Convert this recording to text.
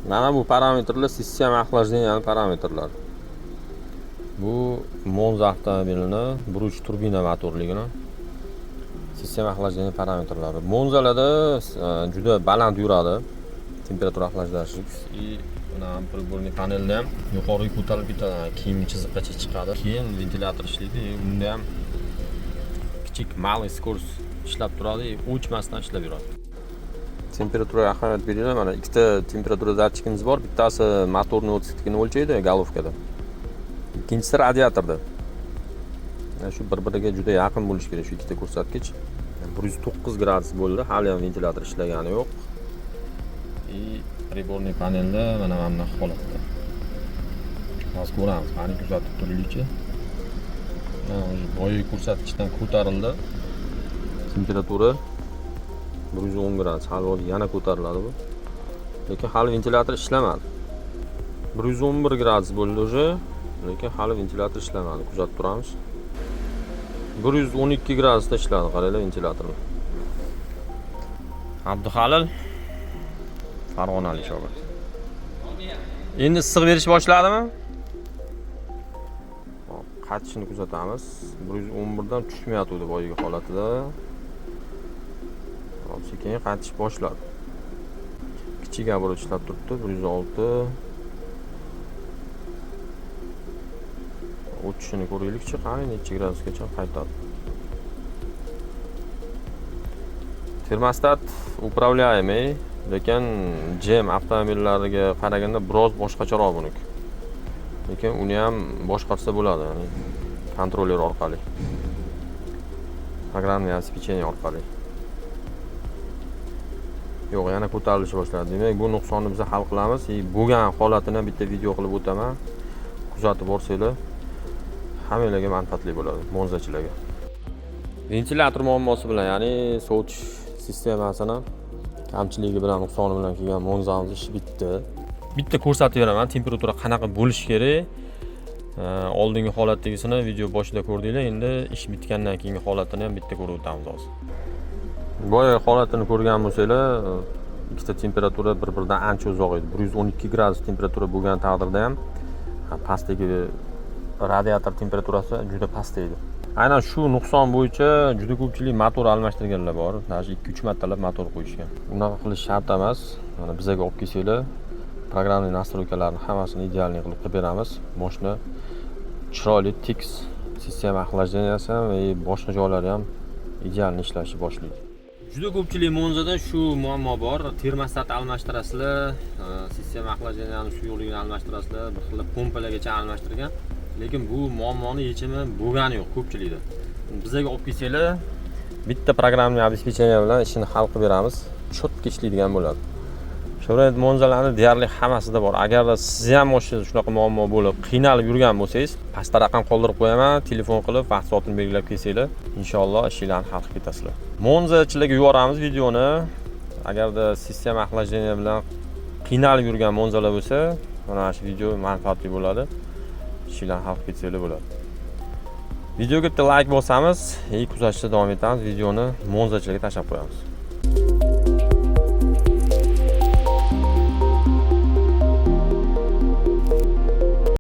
Mana bu parametrlar sistema охлаждения parametrlari. Bu Monza avtomobilini buruch turbina motorligini sistema охлаждения parametrlari. Monzalarda juda baland yuradi temperatura охлаждаshi. И mana pribорный panelda ham yuqoriga ko'tarilib ketadi. Kiyim chiziqgacha chiqadi. Keyin ventilyator ishlaydi. Unda ham kichik малый скорость ishlab turadi, o'chmasdan ishlab yuradi. Temperaturaga ahamiyat beringlar. Mana ikkita temperatura datchikimiz bor. Bittasi motorning o'tkazligini o'lchaydi galovkada. Ikkinchisi radiatorda. Shu bir-biriga juda yaqin bo'lishi kerak shu ikkita ko'rsatkich. 109 gradus bo'ldi. Hali ham ventilyator ishlagani yo'q. И pribорный panelda mana bunday holatda. Hozir ko'ramiz. Qani kuzatib turaylikchi. Boya ko'rsatkichdan ko'tarildi. Temperatura 110 gradus. Hali yana ko'tariladi bu. Lekin hali ventilyator ishlamadi. 111 gradus bo'ldi o'sha. Lekin hali ventilyator ishlamadi. Kuzatib turamiz. 112 gradusda ishladi, qaranglar ventilyatorlar. Abduhalil Farg'onalik shogird. Endi issiq berish boshladimi? Qatishini kuzatamiz. 111 dan tushmayotdi boyagi holatida. Hop, sekin qatish boshladi. Kichik obroch ishlab turibdi, 106. O'tishini ko'raylikchi, qani necha gradusgacha qaytadi. Termostat управляемый, lekin GM avtomobillariga qaraganda biroz boshqacharoq buniki. Lekin uni ham boshqarsa bo'ladi, ya'ni kontroller orqali. Programmaviy обеспечение orqali. Yo'q, yana ko'tarilish boshladi. Demak, bu nuqsonni biz hal qilamiz. Bo'lgan holatini bitta video qilib o'taman. Kuzatib borsanglar, hammalarga manfaatli bo'ladi, Monzachilarga. Ventilyator muammosi bilan, ya'ni sovutish sistemasini kamchiligi bilan, nuqsoni bilan kelgan Monzamiz ishi bitdi. Bitta ko'rsatib beraman, temperatura qanaqa bo'lishi kerak. Oldingi holatdagisini video boshida ko'rdinglar. Endi ish bitgandan keyingi holatini ham bitta ko'rib o'tamiz hozir. Boya holatini ko'rgan bo'lsanglar, ikkita temperatura bir-biridan ancha uzoq edi. 112 gradus temperatura bo'lgan taqdirda ham pastdagi radiator temperaturasi juda past edi. Aynan shu nuqson bo'yicha juda ko'pchilik motor almashtirganlar bor. Даже 2-3 martalab motor qo'yishgan. Unaqa qilish shart emas. Mana bizga olib kelsanglar, programmaviy настройкаларni hammasini idealniy qilib beramiz. Mashina chiroyli TIX sistema охлажденияsi ham va boshqa joylari ham idealniy ishlashni boshlaydi. Juda ko'pchilik Monzada shu muammo bor. Termostat almashtirasizlar, sistema охлаждениyaning shu yo'ligini almashtirasizlar, bir xil pompalagacha almashtirgan. Lekin bu muammoni yechimi bo'lgani yo'q ko'pchilikda. Bizga olib kelsanglar, bitta programmaviy обеспечение bilan ishini hal qilib beramiz. Chotga ishlaydigan bo'ladi. Chevrolet Monzalarning deyarli hammasida bor. Agarda siz ham mashinada shunaqa muammo bo'lib, qiynalib yurgan bo'lsangiz, pastda raqam qoldirib qo'yaman, telefon qilib, vaqt soatini belgilab kelsanglar, inshaalloh ishinglarni hal qilib ketasizlar. Monzachilarga yuboramiz videoni. Agarda sistema охлаждения bilan qiynalib yurgan Monzalar bo'lsa, mana shu video manfaatli bo'ladi. Ishinglarni hal qilib ketsanglar bo'ladi. Videoga bitta like bosamiz, kuzatishda davom etamiz. Videoni Monzachilarga tashlab qo'yamiz.